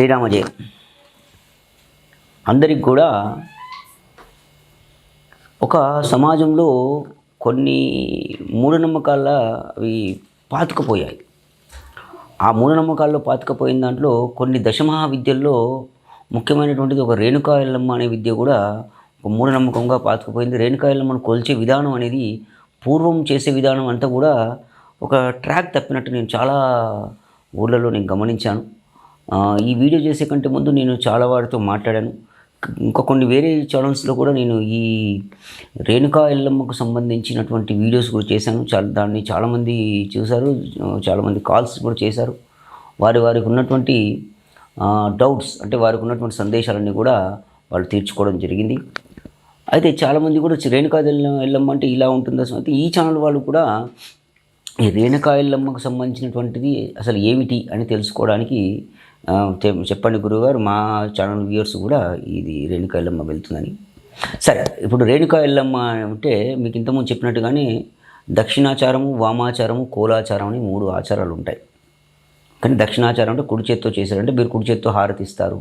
శ్రీరామ జయం. అందరికి కూడా ఒక సమాజంలో కొన్ని మూఢనమ్మకాల అవి పాతుకుపోయాయి. ఆ మూఢనమ్మకాల్లో పాతుకుపోయిన దాంట్లో కొన్ని దశమహావిద్యల్లో ముఖ్యమైనటువంటిది ఒక రేణుకా ఎల్లమ్మ అనే విద్య కూడా ఒక మూఢనమ్మకంగా పాతుకుపోయింది. రేణుకా ఎల్లమ్మను కొలిచే విధానం అనేది పూర్వం చేసే విధానం అంతా కూడా ఒక ట్రాక్ తప్పినట్టు నేను చాలా ఊళ్ళలో నేను గమనించాను. ఈ వీడియో చేసే కంటే ముందు నేను చాలా వారితో మాట్లాడాను. ఇంకా కొన్ని వేరే ఛానల్స్లో కూడా నేను ఈ రేణుకా ఎల్లమ్మకు సంబంధించినటువంటి వీడియోస్ కూడా చేశాను. దాన్ని చాలామంది చూశారు, చాలామంది కాల్స్ కూడా చేశారు. వారికి ఉన్నటువంటి డౌట్స్, అంటే వారికి ఉన్నటువంటి సందేశాలన్నీ కూడా వాళ్ళు తీర్చుకోవడం జరిగింది. అయితే చాలామంది కూడా రేణుకా ఎల్లమ్మ అంటే ఇలా ఉంటుందా? అయితే ఈ ఛానల్ వాళ్ళు కూడా ఈ రేణుకా ఎల్లమ్మకు సంబంధించినటువంటిది అసలు ఏమిటి అని తెలుసుకోవడానికి చెప్పండి గురువుగారు, మా ఛానల్ వ్యూవర్స్ కూడా ఇది రేణుకా ఎల్లమ్మ వెళ్తుందని. సరే, ఇప్పుడు రేణుకా ఎల్లమ్మ అంటే మీకు ఇంతకుముందు చెప్పినట్టుగానే దక్షిణాచారము, వామాచారము, కోలాచారం అని 3 ఆచారాలు ఉంటాయి. కానీ దక్షిణాచారం అంటే కుడి చేత్తో చేశారంటే మీరు కుడి చేత్తో హారతి ఇస్తారు,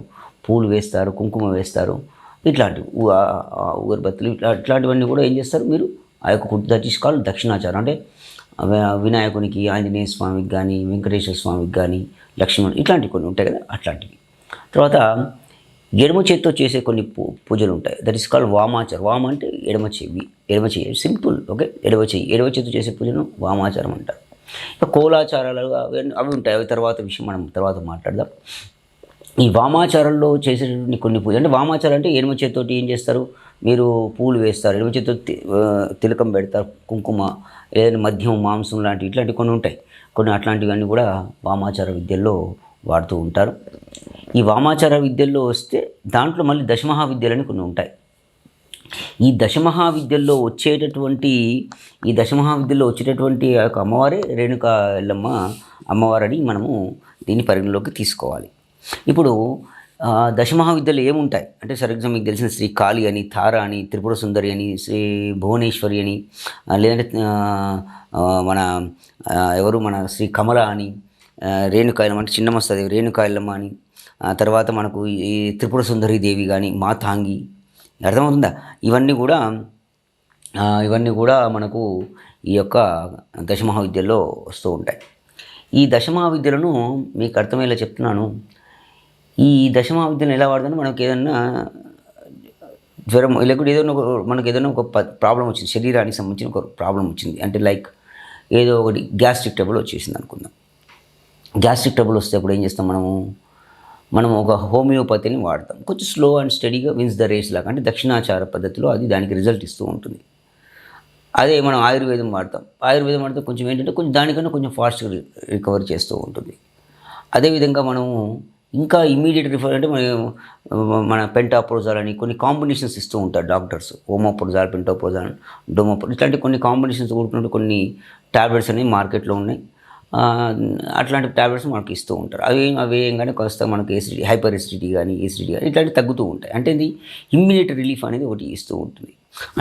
పూలు వేస్తారు, కుంకుమ వేస్తారు, ఇట్లాంటివి ఊగరబత్తులు ఇట్లాంటివన్నీ కూడా ఏం చేస్తారు మీరు ఆ యొక్క దట్ ఈస్ కాల్డ్ దక్షిణాచారం. అంటే వినాయకునికి, ఆంజనేయ స్వామికి కానీ, వెంకటేశ్వర స్వామికి కానీ, లక్ష్మణ్ ఇట్లాంటివి కొన్ని ఉంటాయి కదా, అట్లాంటివి. తర్వాత ఎడమ చేతితో చేసే కొన్ని పూజలు ఉంటాయి. దట్ ఈస్ కాల్డ్ వామాచారం. వామ అంటే ఎడమ చెయ్యి సింపుల్. ఓకే, ఎడమ చేతితో చేసే పూజను వామాచారం అంటారు. ఇక కోలాచారాలు అవి ఉంటాయి, అవి తర్వాత విషయం మనం తర్వాత మాట్లాడదాం. ఈ వామాచారంలో చేసేటువంటి కొన్ని పూజ అంటే వామాచారం అంటే ఎడమ చేతితోటి ఏం చేస్తారు మీరు పూలు వేస్తారు, ఎడమ చేతితో తిలకం పెడతారు, కుంకుమ, ఏదైనా మద్యం, మాంసం లాంటివి ఇట్లాంటివి కొన్ని ఉంటాయి. కొన్ని అట్లాంటివన్నీ కూడా వామాచార విద్యల్లో వాడుతూ ఉంటారు. ఈ వామాచార విద్యల్లో వస్తే దాంట్లో మళ్ళీ దశమహావిద్యలని కొన్ని ఉంటాయి. ఈ దశమహావిద్యల్లో వచ్చేటటువంటి ఆ యొక్క అమ్మవారే రేణుకా ఎల్లమ్మ అమ్మవారని మనము దీన్ని పరిగణలోకి తీసుకోవాలి. ఇప్పుడు దశమహావిద్యలు ఏముంటాయి అంటే, ఫర్ ఎగ్జాంపుల్ మీకు తెలిసిన శ్రీ కాళి అని, తార అని, త్రిపుర సుందరి అని, శ్రీ భువనేశ్వరి అని, లేదంటే మన శ్రీ కమల అని, రేణుకా ఎల్లమ్మ అంటే చిన్నమస్తదేవి రేణుకా ఎల్లమ్మ అని, తర్వాత మనకు ఈ త్రిపుర సుందరి దేవి కానీ, మాతాంగి, అర్థమవుతుందా? ఇవన్నీ కూడా మనకు ఈ యొక్క దశమహావిద్యల్లో వస్తూ ఉంటాయి. ఈ దశమహావిద్యలను మీకు అర్థమయ్యేలా చెప్తున్నాను. ఈ దశమహావిద్యను ఎలా వాడతాను, మనకు ఏదన్నా జ్వరం లేకపోతే మనకు ఏదైనా ఒక ప్రాబ్లం వచ్చింది, శరీరానికి సంబంధించిన ఒక ప్రాబ్లం వచ్చింది అంటే, లైక్ ఏదో ఒకటి గ్యాస్ట్రిక్ ట్రబుల్ వచ్చేసింది అనుకుందాం. గ్యాస్ట్రిక్ ట్రబుల్ వస్తే అప్పుడు ఏం చేస్తాం మనం ఒక హోమియోపతిని వాడతాం. కొంచెం స్లో అండ్ స్టడీగా విన్స్ ద రేస్ లాగా, అంటే దక్షిణాచార పద్ధతిలో అది దానికి రిజల్ట్ ఇస్తూ ఉంటుంది. అదే మనం ఆయుర్వేదం వాడితే కొంచెం ఏంటంటే దానికన్నా కొంచెం ఫాస్ట్గా రికవర్ చేస్తూ ఉంటుంది. అదేవిధంగా మనము ఇంకా ఇమ్మీడియట్ రిఫర్ అంటే మన పెంటాప్రోజాల్ అని కొన్ని కాంబినేషన్స్ ఇస్తూ ఉంటారు డాక్టర్స్. ఓమోప్రోజాల్, పెంటాప్రోజాల్, డోమోప్రోజాల్ ఇట్లాంటి కొన్ని కాంబినేషన్స్ కూడుకున్నట్టు కొన్ని ట్యాబ్లెట్స్ అనేవి మార్కెట్లో ఉన్నాయి. అట్లాంటి ట్యాబ్లెట్స్ మనకి ఇస్తూ ఉంటారు. అవి ఏంగానే కాస్త మనకి హైపర్ ఎసిడిటీ కానీ, ఎసిడిటీ కానీ ఇట్లాంటివి తగ్గుతూ ఉంటాయి. అంటే ఇది ఇమ్మీడియట్ రిలీఫ్ అనేది ఒకటి ఇస్తూ ఉంటుంది.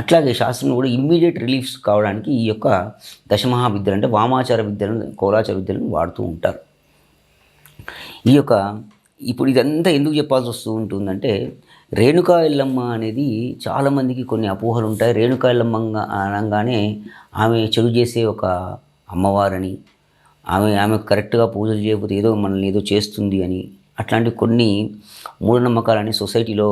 అట్లాగే శాస్త్రంలో కూడా ఇమ్మీడియట్ రిలీఫ్స్ కావడానికి ఈ యొక్క దశమహావిద్యలు అంటే వామాచార విద్యలను, కోలాచార విద్యలను వాడుతూ ఉంటారు. ఇప్పుడు ఇదంతా ఎందుకు చెప్పాల్సి వస్తూ ఉంటుందంటే, రేణుకా ఎల్లమ్మ అనేది చాలామందికి కొన్ని అపోహలు ఉంటాయి. రేణుకా ఎల్లమ్మ అనగానే ఆమె చెడు చేసే ఒక అమ్మవారని, ఆమె కరెక్ట్గా పూజలు చేయకపోతే మనల్ని ఏదో చేస్తుంది అని, అట్లాంటి కొన్ని మూఢనమ్మకాలని సొసైటీలో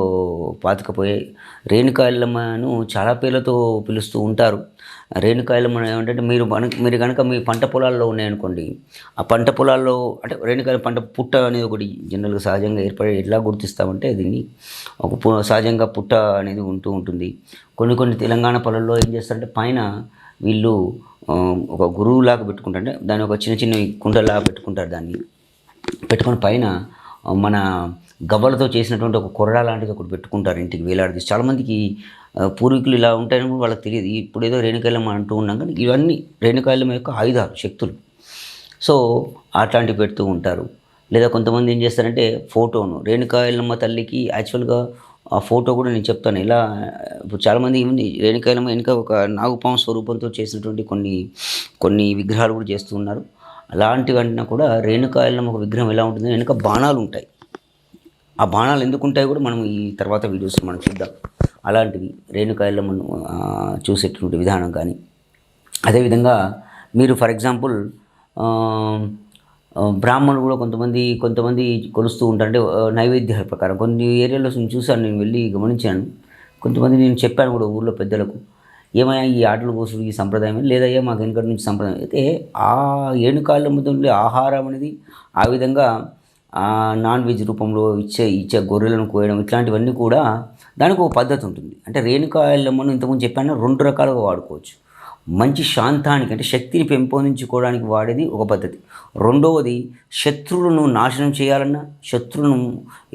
పాతుకుపోయాయి. రేణుకా ఎల్లమ్మను చాలా పేర్లతో పిలుస్తూ ఉంటారు. రేణుకా ఎల్లమ్మ ఏమంటే మీరు కనుక మీ పంట పొలాల్లో ఉన్నాయనుకోండి, ఆ పంట పొలాల్లో అంటే రేణుకా పంట పుట్ట అనేది ఒకటి జనరల్గా సహజంగా ఏర్పడి ఎట్లా గుర్తిస్తామంటే దీన్ని సహజంగా పుట్ట అనేది ఉంటూ ఉంటుంది. కొన్ని తెలంగాణ పొలాల్లో ఏం చేస్తారంటే పైన వీళ్ళు ఒక గురువులాగా పెట్టుకుంటారు, అంటే దాన్ని ఒక చిన్న కుండలాగా పెట్టుకుంటారు. దాన్ని పెట్టుకుని పైన మన గవ్వలతో చేసినటువంటి ఒక కొరడా లాంటిది ఒకటి పెట్టుకుంటారు, ఇంటికి వేలాడదీసి. చాలామందికి పూర్వీకులు ఇలా ఉంటాయని వాళ్ళకి తెలియదు. ఇప్పుడు ఏదో రేణుకా ఎల్లమ్మ అంటూ ఉన్నాం, కానీ ఇవన్నీ రేణుకా ఎల్లమ్మ యొక్క ఆయుధాలు, శక్తులు. సో అట్లాంటివి పెడుతూ ఉంటారు. లేదా కొంతమంది ఏం చేస్తారంటే ఫోటోను రేణుకా ఎల్లమ్మ తల్లికి యాక్చువల్గా ఆ ఫోటో కూడా నేను చెప్తాను. ఇలా ఇప్పుడు చాలామంది ఏముంది రేణుకా ఎల్లమ్మ వెనుక ఒక నాగుపాము స్వరూపంతో చేసినటువంటి కొన్ని విగ్రహాలు కూడా చేస్తూ ఉన్నారు. అలాంటివన్నా కూడా రేణుకా ఎల్లమ్మ ఒక విగ్రహం ఎలా ఉంటుంది, వెనుక బాణాలు ఉంటాయి. ఆ బాణాలు ఎందుకు ఉంటాయో కూడా మనం ఈ తర్వాత వీడియోస్లో మనం చూద్దాం. అలాంటివి రేణుకా ఎల్లమ్మను చూసేటువంటి విధానం కానీ, అదేవిధంగా మీరు ఫర్ ఎగ్జాంపుల్ బ్రాహ్మణులు కూడా కొంతమంది కొలుస్తూ ఉంటారు. అంటే నైవేద్యాల ప్రకారం కొన్ని ఏరియాలో నేను చూశాను, నేను వెళ్ళి గమనించాను. కొంతమంది నేను చెప్పాను కూడా ఊళ్ళో పెద్దలకు, ఏమయ్యా ఈ ఆటలు కోసుడు ఈ సంప్రదాయం లేదయ్యా, మాకు వెనకటి నుంచి సంప్రదాయం అయితే ఆ ఏనుకాళ్ళ ఉండే ఆహారం అనేది ఆ విధంగా నాన్ వెజ్ రూపంలో ఇచ్చే గొర్రెలను కోయడం ఇట్లాంటివన్నీ కూడా దానికి ఒక పద్ధతి ఉంటుంది. అంటే రేణుకా ఎల్లమ్మను ఇంతకుముందు చెప్పాను 2 రకాలుగా వాడుకోవచ్చు. మంచి శాంతానికి అంటే శక్తిని పెంపొందించుకోవడానికి వాడేది ఒక పద్ధతి. రెండవది శత్రువులను నాశనం చేయాలన్నా, శత్రువులను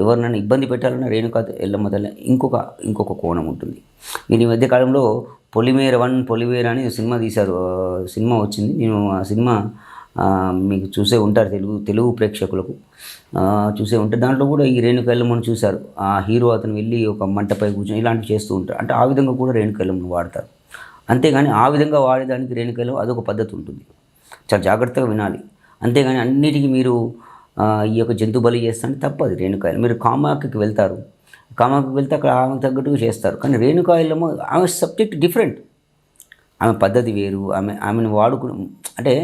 ఎవరినైనా ఇబ్బంది పెట్టాలన్నా రేణుకా ఎల్లమ్మ తల్లి ఇంకొక కోణం ఉంటుంది. మీరు ఈ మధ్యకాలంలో పొలిమేర 1 పొలిమేర అని సినిమా తీశారు. సినిమా వచ్చింది. నేను ఆ సినిమా మీకు చూసే ఉంటారు, తెలుగు ప్రేక్షకులకు చూసే ఉంటారు. దాంట్లో కూడా ఈ రేణుకా ఎల్లమ్మను చూశారు. ఆ హీరో అతను వెళ్ళి ఒక మంటపై కూర్చొని ఇలాంటివి చేస్తూ ఉంటారు. అంటే ఆ విధంగా కూడా రేణుకా ఎల్లమ్మను వాడతారు. అంతేగాని ఆ విధంగా వాడేదానికి రేణుకా ఎల్లమ్మ అదొక పద్ధతి ఉంటుంది. చాలా జాగ్రత్తగా వినాలి. అంతేగాని అన్నిటికీ మీరు ఈ యొక్క జంతు బలి చేస్తారంటే తప్పదు. రేణుకా ఎల్లమ్మ మీరు కామాఖ్యకి వెళ్తే అక్కడ ఆమెకు తగ్గట్టుగా చేస్తారు. కానీ రేణుకా ఎల్లమ్మ ఆమె సబ్జెక్ట్ డిఫరెంట్. ఆమె పద్ధతి వేరు. ఆమెను అంటే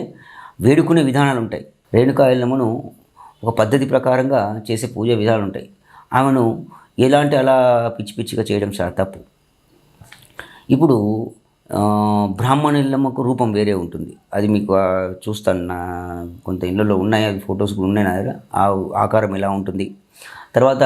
వేడుకునే విధానాలు ఉంటాయి. రేణుకా ఎల్లమ్మను ఒక పద్ధతి ప్రకారంగా చేసే పూజ విధానాలు ఉంటాయి. ఆమెను అలా పిచ్చిగా చేయడం చాలా తప్పు. ఇప్పుడు బ్రాహ్మణ ఎల్లమ్మకు రూపం వేరే ఉంటుంది. అది మీకు చూస్తాను, కొంత ఇళ్ళలో ఉన్నాయి, అవి ఫొటోస్ కూడా ఉన్నాయి నా దగ్గర. ఆ ఆకారం ఎలా ఉంటుంది. తర్వాత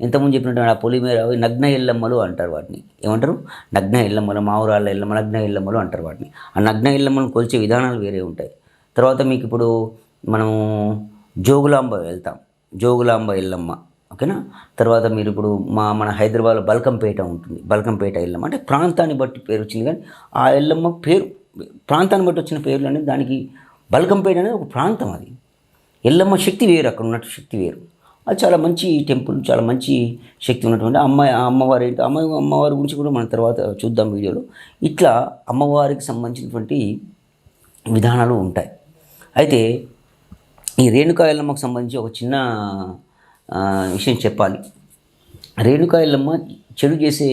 ఇంతకుముందు చెప్పినట్టు ఆ పొలిమేర నగ్న ఎల్లమ్మలు అంటారు వాటిని. ఏమంటారు? నగ్న ఎల్లమ్మలు, మావురాళ్ళ ఎల్లమ్మ, నగ్న ఎల్లమ్మలు అంటారు వాటిని. ఆ నగ్న ఎల్లమ్మను కొలిచే విధానాలు వేరే ఉంటాయి. తర్వాత మీకు ఇప్పుడు మనం జోగులాంబ వెళ్తాం, జోగులాంబ ఎల్లమ్మ, ఓకేనా. తర్వాత మీరు ఇప్పుడు మన హైదరాబాద్లో బల్కంపేట ఉంటుంది, బల్కంపేట ఎల్లమ్మ. అంటే ప్రాంతాన్ని బట్టి పేరు వచ్చింది. కానీ ఆ ఎల్లమ్మ పేరు ప్రాంతాన్ని బట్టి వచ్చిన పేర్లు అనేది దానికి బల్కంపేట అనేది ఒక ప్రాంతం. అది ఎల్లమ్మ శక్తి వేరు, అక్కడ ఉన్నట్టు శక్తి వేరు. అది చాలా మంచి టెంపుల్, చాలా మంచి శక్తి ఉన్నటువంటి అమ్మవారి గురించి కూడా మనం తర్వాత చూద్దాం వీడియోలో. ఇట్లా అమ్మవారికి సంబంధించినటువంటి విధానాలు ఉంటాయి. అయితే ఈ రేణుకా ఎల్లమ్మకు సంబంధించి ఒక చిన్న విషయం చెప్పాలి. రేణుకా ఎల్లమ్మ చెడు చేసే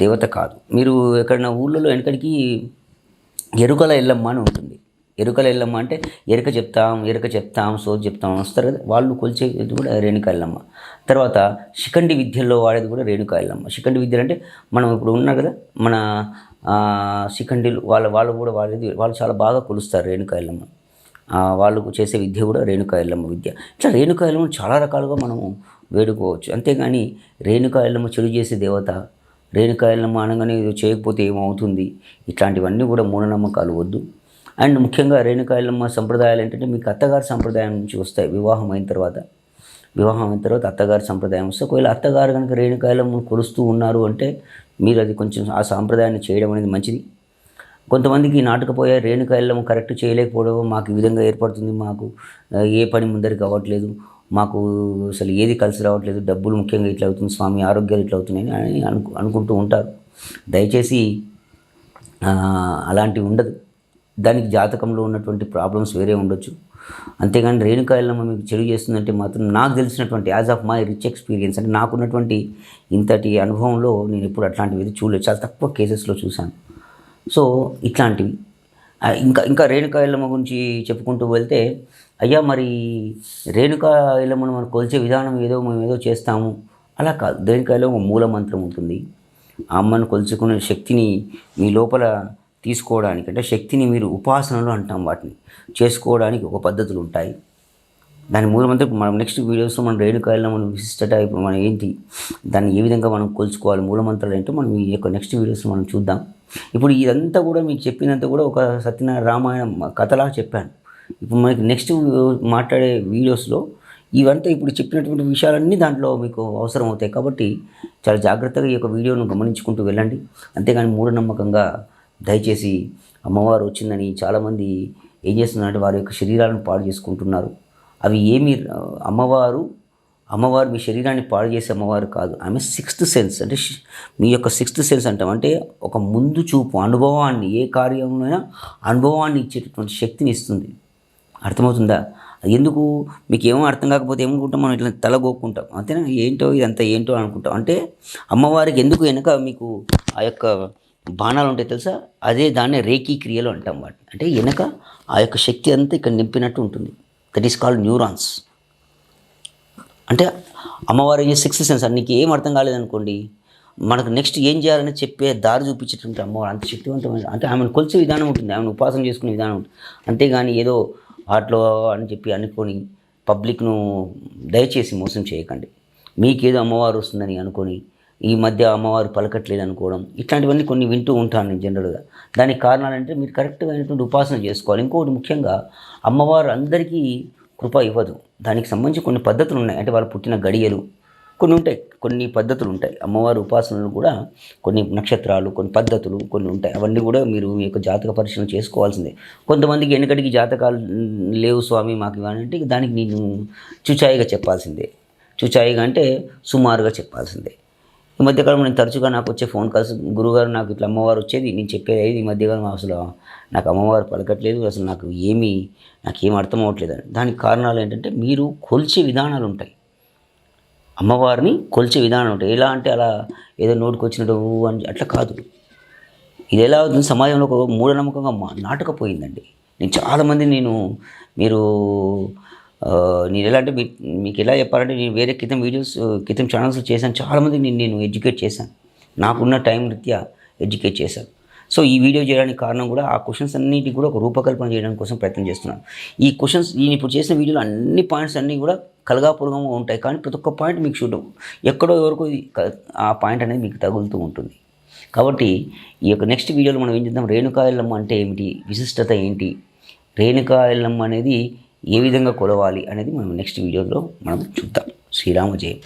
దేవత కాదు. మీరు ఎక్కడైనా ఊళ్ళలో వెనకడికి ఎరుకల ఎల్లమ్మ అని ఉంటుంది. ఎరుకల ఎల్లమ్మ అంటే ఎరుక చెప్తాం సోది చెప్తాం వస్తారు కదా, వాళ్ళు కొలిచేది కూడా రేణుకా ఎల్లమ్మ. తర్వాత శిఖండి విద్యల్లో వాడేది కూడా రేణుకా ఎల్లమ్మ. శిఖండి విద్యలు అంటే మనం ఇప్పుడు ఉన్నారు కదా మన శిఖండిలు, వాళ్ళు కూడా వాళ్ళు చాలా బాగా కొలుస్తారు రేణుకా ఎల్లమ్మ. వాళ్ళు చేసే విద్య కూడా రేణుకా ఎల్లమ్మ విద్య. ఇట్లా రేణుకా ఎల్లమ్మ చాలా రకాలుగా మనము వేడుకోవచ్చు. అంతేగాని రేణుకా ఎల్లమ్మ చెడు చేసే దేవత, రేణుకా ఎల్లమ్మ అనగానే ఇది చేయకపోతే ఏమవుతుంది, ఇట్లాంటివన్నీ కూడా మూఢనమ్మకాలు వద్దు. అండ్ ముఖ్యంగా రేణుకా ఎల్లమ్మ సంప్రదాయాలు ఏంటంటే మీకు అత్తగారి సంప్రదాయం నుంచి వస్తాయి. వివాహం అయిన తర్వాత అత్తగారి సంప్రదాయం వస్తే, ఒకవేళ అత్తగారు కనుక రేణుకా ఎల్లమ్మను కొలుస్తూ ఉన్నారు అంటే మీరు అది కొంచెం ఆ సాంప్రదాయాన్ని చేయడం అనేది మంచిది. కొంతమందికి నాటుకపోయే రేణుకా ఎల్లమ్మ కరెక్ట్ చేయలేకపోవడం, మాకు ఈ విధంగా ఏర్పడుతుంది, మాకు ఏ పని ముందరికి అవ్వట్లేదు, మాకు అసలు ఏది కలిసి రావట్లేదు, డబ్బులు ముఖ్యంగా ఇట్లా అవుతుంది స్వామి, ఆరోగ్యాలు ఇట్లా అవుతున్నాయని అని అనుకుంటూ ఉంటారు. దయచేసి అలాంటివి ఉండదు. దానికి జాతకంలో ఉన్నటువంటి ప్రాబ్లమ్స్ వేరే ఉండొచ్చు. అంతేగాని రేణుకా ఎల్లమ్మ మీకు చెడు చేస్తుందంటే మాత్రం నాకు తెలిసినటువంటి as of my rich experience, అంటే నాకున్నటువంటి ఇంతటి అనుభవంలో నేను ఎప్పుడు అట్లాంటివి చూడలేదు, చాలా తక్కువ కేసెస్లో చూశాను. సో ఇట్లాంటివి ఇంకా రేణుకా ఎల్లమ్మ గురించి చెప్పుకుంటూ వెళ్తే, అయ్యా మరి రేణుకా ఎల్లమ్మను మనం కొలిచే విధానం మేము ఏదో చేస్తాము అలా కాదు. రేణుకా ఎల్లమ్మ మూల మంత్రం ఉంటుంది. ఆ అమ్మను కొలుచుకునే శక్తిని మీ లోపల తీసుకోవడానికి, అంటే శక్తిని మీరు ఉపాసనలు అంటాం, వాటిని చేసుకోవడానికి ఒక పద్ధతులు ఉంటాయి. దాని మూలమంత్రం మనం నెక్స్ట్ వీడియోస్లో మనం రేణుకా ఎల్లమ్మను విశిష్టత, ఇప్పుడు మనం ఏంటి దాన్ని ఏ విధంగా మనం కొలుచుకోవాలి, మూలమంత్రాలు ఏంటో మనం ఈ యొక్క నెక్స్ట్ వీడియోస్లో మనం చూద్దాం. ఇప్పుడు ఇదంతా కూడా మీకు చెప్పినంత కూడా ఒక సత్యనారాయణ రామాయణం కథలా చెప్పాను. ఇప్పుడు మనకి నెక్స్ట్ మాట్లాడే వీడియోస్లో ఇవంతా ఇప్పుడు చెప్పినటువంటి విషయాలన్నీ దాంట్లో మీకు అవసరం అవుతాయి. కాబట్టి చాలా జాగ్రత్తగా ఈ యొక్క వీడియోను గమనించుకుంటూ వెళ్ళండి. అంతేగాని మూఢనమ్మకంగా దయచేసి అమ్మవారు వచ్చిందని చాలామంది ఏం చేస్తున్నారంటే వారి యొక్క శరీరాలను పాడు చేసుకుంటున్నారు. అవి ఏమి అమ్మవారు మీ శరీరాన్ని పాడు చేసే అమ్మవారు కాదు. ఆమె 6th సెన్స్, అంటే మీ యొక్క 6th సెన్స్ అంటాం. అంటే ఒక ముందు చూపు, అనుభవాన్ని, ఏ కార్యంలోనైనా అనుభవాన్ని ఇచ్చేటటువంటి శక్తిని ఇస్తుంది. అర్థమవుతుందా? ఎందుకు మీకు ఏమో అర్థం కాకపోతే ఏమనుకుంటాం, మనం ఇట్లా తల గోక్కుంటాం అంతేనా, ఏంటో ఇదంతా ఏంటో అనుకుంటాం. అంటే అమ్మవారికి ఎందుకు వెనక మీకు ఆ యొక్క బాణాలు ఉంటాయి తెలుసా, అదే దాన్నే రేఖీ క్రియలు అంటాం వాటిని. అంటే వెనక ఆ యొక్క శక్తి అంతా ఇక్కడ నింపినట్టు ఉంటుంది. That is called neurons. అంటే అమ్మవారి సిక్స్త్ సెన్స్. నీకు ఏం అర్థం కాలేదనుకోండి, మనకు నెక్స్ట్ ఏం చేయాలని చెప్పే దారి చూపించేటువంటి అమ్మవారు అంత శక్తివంతమైన. అంటే ఆమెను కొలిచే విధానం ఉంటుంది, ఆమెను ఉపాసన చేసుకునే విధానం ఉంటుంది. అంతేగాని ఏదో వాటిలో అని చెప్పి అనుకొని పబ్లిక్ను దయచేసి మోసం చేయకండి. మీకేదో అమ్మవారు వస్తుందని అనుకొని ఈ మధ్య అమ్మవారు పలకట్లేదు అనుకోవడం, ఇట్లాంటివన్నీ కొన్ని వింటూ ఉంటాను నేను జనరల్గా. దానికి కారణాలంటే మీరు కరెక్ట్గా అయినటువంటి ఉపాసన చేసుకోవాలి. ఇంకొకటి ముఖ్యంగా, అమ్మవారు అందరికీ కృప ఇవ్వదు. దానికి సంబంధించి కొన్ని పద్ధతులు ఉన్నాయి. అంటే వాళ్ళు పుట్టిన గడియలు కొన్ని ఉంటాయి, కొన్ని పద్ధతులు ఉంటాయి. అమ్మవారి ఉపాసనలు కూడా కొన్ని నక్షత్రాలు, కొన్ని పద్ధతులు కొన్ని ఉంటాయి. అవన్నీ కూడా మీరు మీ యొక్క జాతక పరిశీలన చేసుకోవాల్సిందే. కొంతమందికి వెనకటికి జాతకాలు లేవు స్వామి మాకు ఇవన్నీ అంటే దానికి నేను చుచాయిగా చెప్పాల్సిందే. చుచాయిగా అంటే సుమారుగా చెప్పాల్సిందే. ఈ మధ్యకాలంలో నేను తరచుగా నాకు వచ్చే ఫోన్ కాల్స్, గురుగారు నాకు ఇట్లా అమ్మవారు వచ్చేది, నేను చెప్పేది ఈ మధ్యకాలం అసలు నాకు అమ్మవారు పలకట్లేదు, అసలు నాకేం అర్థం అవ్వట్లేదు అని. దానికి కారణాలు ఏంటంటే మీరు కొలిచే విధానాలు ఉంటాయి. అమ్మవారిని కొలిచే విధానం ఉంటాయి. ఎలా అంటే అలా ఏదో నోటికి వచ్చినట్టు అని అట్లా కాదు. ఇది ఎలా అవుతుంది, సమాజంలో ఒక మూఢనమ్మకంగా నాటకపోయిందండి. నేను చాలామంది మీరు నేను ఎలా అంటే మీకు ఎలా చెప్పాలంటే, నేను వేరే క్రితం ఛానల్స్ చేశాను. చాలామందికి నేను ఎడ్యుకేట్ చేశాను, నాకున్న టైం రీత్యా ఎడ్యుకేట్ చేశాను. సో ఈ వీడియో చేయడానికి కారణం కూడా ఆ క్వశ్చన్స్ అన్నిటికి కూడా ఒక రూపకల్పన చేయడానికి కోసం ప్రయత్నం చేస్తున్నాను. ఈ క్వశ్చన్స్ నేను ఇప్పుడు చేసిన వీడియోలో అన్ని పాయింట్స్ అన్నీ కూడా కలగాపులగంగా ఉంటాయి, కానీ ప్రతి ఒక్క పాయింట్ మీకు చూడడం ఎక్కడో ఎవరికో ఆ పాయింట్ అనేది మీకు తగులుతూ ఉంటుంది. కాబట్టి ఈ యొక్క నెక్స్ట్ వీడియోలో మనం ఏం చేద్దాం, రేణుకా ఎల్లమ్మ అంటే ఏమిటి, విశిష్టత ఏంటి, రేణుకా ఎల్లమ్మ అనేది ఏ విధంగా కొలవాలి అనేది మనం నెక్స్ట్ వీడియోలో మనం చూద్దాం. శ్రీరామ జయం.